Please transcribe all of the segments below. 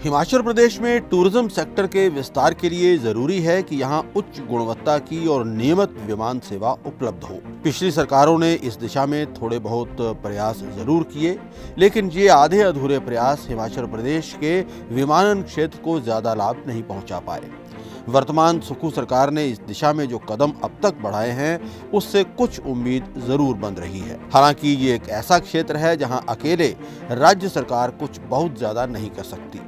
हिमाचल प्रदेश में tourism sector के विस्तार के लिए जरूरी है कि यहां उच्च गुणवत्ता की और नियमित विमान सेवा उपलब्ध हो। पिछली सरकारों ने इस दिशा में थोड़े बहुत प्रयास जरूर किए, लेकिन ये आधे अधूरे प्रयास हिमाचल प्रदेश के विमानन क्षेत्र को ज्यादा लाभ नहीं पहुंचा पाए। वर्तमान सुक्खू सरकार ने इस दिशा में जो कदम अब तक बढ़ाए हैं, उससे कुछ उम्मीद जरूर बन रही है। हालांकि ये एक ऐसा क्षेत्र है जहां अकेले राज्य सरकार कुछ बहुत ज्यादा नहीं कर सकती।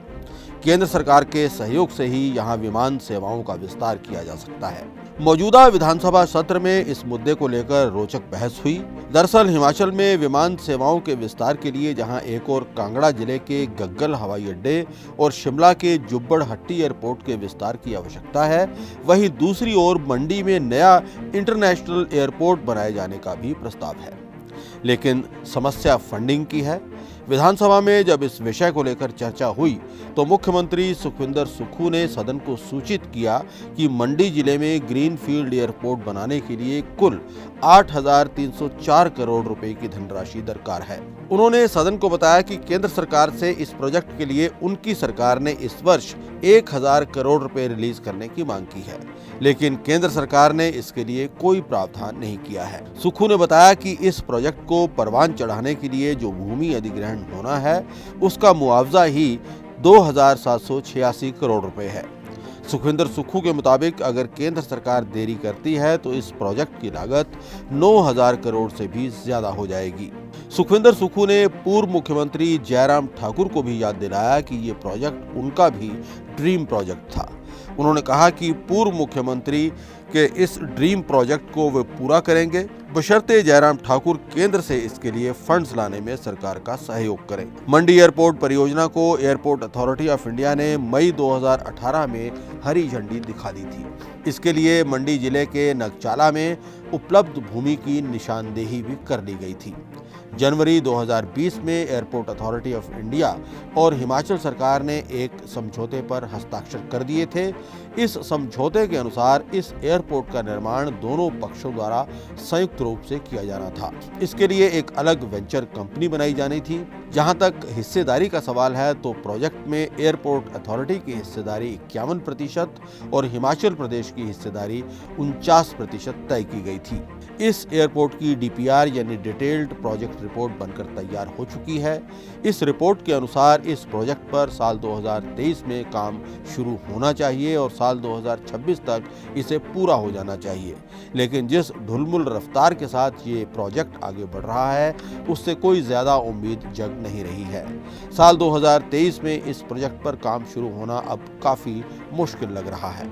केंद्र सरकार के सहयोग से ही यहां विमान सेवाओं का विस्तार किया जा सकता है। मौजूदा विधानसभा सत्र में इस मुद्दे को लेकर रोचक बहस हुई। दरअसल हिमाचल में विमान सेवाओं के विस्तार के लिए जहां एक और कांगड़ा जिले के गग्गल हवाई अड्डे और शिमला के जुब्बड़हट्टी एयरपोर्ट के विस्तार की आवश्यकता है, वहीं दूसरी ओर मंडी में नया इंटरनेशनल एयरपोर्ट बनाए जाने का भी प्रस्ताव है। लेकिन समस्या फंडिंग की है। विधानसभा में जब इस विषय को लेकर चर्चा हुई तो मुख्यमंत्री सुखविंदर सुक्खू ने सदन को सूचित किया कि मंडी जिले में ग्रीनफील्ड एयरपोर्ट बनाने के लिए कुल 8,304 करोड़ रुपए की धनराशि दरकार है। उन्होंने सदन को बताया कि केंद्र सरकार से इस प्रोजेक्ट के लिए उनकी सरकार ने इस वर्ष 1,000 करोड़ रुपए रिलीज करने की मांग की है, लेकिन केंद्र सरकार ने इसके लिए कोई प्रावधान नहीं किया है। सुक्खू ने बताया कि इस प्रोजेक्ट को परवान चढ़ाने के लिए जो भूमि अधिग्रहण होना है, उसका मुआवजा ही 2,786 करोड़ रुपए है। सुखविंदर सुक्खू के मुताबिक अगर केंद्र सरकार देरी करती है तो इस प्रोजेक्ट की लागत 9,000 करोड़ से भी ज्यादा हो जाएगी। सुखविंदर सुक्खू ने पूर्व मुख्यमंत्री जयराम ठाकुर को भी याद दिलाया कि ये प्रोजेक्ट उनका भी ड्रीम प्रोजेक्ट था। उन्होंने कहा कि पूर्व मुख्यमंत्री के इस ड्रीम प्रोजेक्ट को वे पूरा करेंगे, बशर्ते जयराम ठाकुर केंद्र से इसके लिए फंड्स लाने में सरकार का सहयोग करें। मंडी एयरपोर्ट परियोजना को एयरपोर्ट अथॉरिटी ऑफ इंडिया ने मई 2018 में हरी झंडी दिखा दी थी। इसके लिए मंडी जिले के नगचाला में उपलब्ध भूमि की निशानदेही भी कर ली गई थी। जनवरी 2020 में एयरपोर्ट अथॉरिटी ऑफ इंडिया और हिमाचल सरकार ने एक समझौते पर हस्ताक्षर कर दिए थे। इस समझौते के अनुसार इस एयरपोर्ट का निर्माण दोनों पक्षों द्वारा संयुक्त रूप से किया जाना था। इसके लिए एक अलग वेंचर कंपनी बनाई जानी थी। जहां तक हिस्सेदारी का सवाल है तो प्रोजेक्ट में एयरपोर्ट अथॉरिटी की हिस्सेदारी 51% और हिमाचल प्रदेश की हिस्सेदारी 49% तय की गई थी। इस एयरपोर्ट की डीपीआर यानी डिटेल्ड प्रोजेक्ट रिपोर्ट बनकर तैयार हो चुकी है। इस रिपोर्ट के अनुसार इस प्रोजेक्ट पर साल 2023 में काम शुरू होना चाहिए और साल 2026 तक इसे पूरा हो जाना चाहिए। लेकिन जिस ढुलमुल रफ्तार के साथ ये प्रोजेक्ट आगे बढ़ रहा है, उससे कोई ज्यादा उम्मीद जग नहीं रही है। साल 2023 में इस प्रोजेक्ट पर काम शुरू होना अब काफी मुश्किल लग रहा है।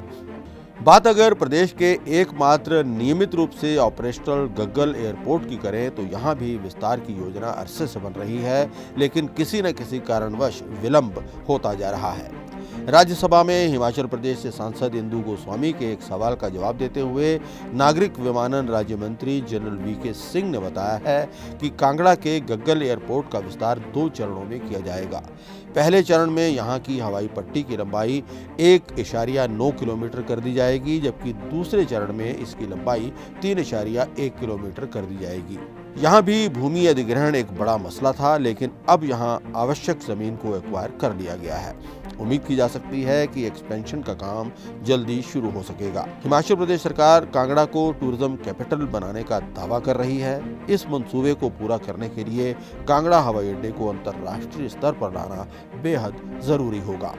बात अगर प्रदेश के एकमात्र नियमित रूप से ऑपरेशनल गग्गल एयरपोर्ट की करें तो यहां भी विस्तार की योजना अरसे से बन रही है, लेकिन किसी न किसी कारणवश विलंब होता जा रहा है। राज्यसभा में हिमाचल प्रदेश से सांसद इंदु गोस्वामी के एक सवाल का जवाब देते हुए नागरिक विमानन राज्य मंत्री जनरल वीके सिंह ने बताया है कि कांगड़ा के गग्गल एयरपोर्ट का विस्तार 2 चरणों में किया जाएगा। पहले चरण में यहां की हवाई पट्टी की लंबाई 1.9 किलोमीटर कर दी जाएगी, जबकि दूसरे चरण में इसकी लंबाई 3.1 किलोमीटर कर दी जाएगी। यहाँ भी भूमि अधिग्रहण एक बड़ा मसला था, लेकिन अब यहाँ आवश्यक जमीन को एक्वायर कर लिया गया है। उम्मीद की जा सकती है कि एक्सपेंशन का काम जल्दी शुरू हो सकेगा। हिमाचल प्रदेश सरकार कांगड़ा को टूरिज्म कैपिटल बनाने का दावा कर रही है। इस मंसूबे को पूरा करने के लिए कांगड़ा हवाई अड्डे को अंतर्राष्ट्रीय स्तर पर लाना बेहद जरूरी होगा।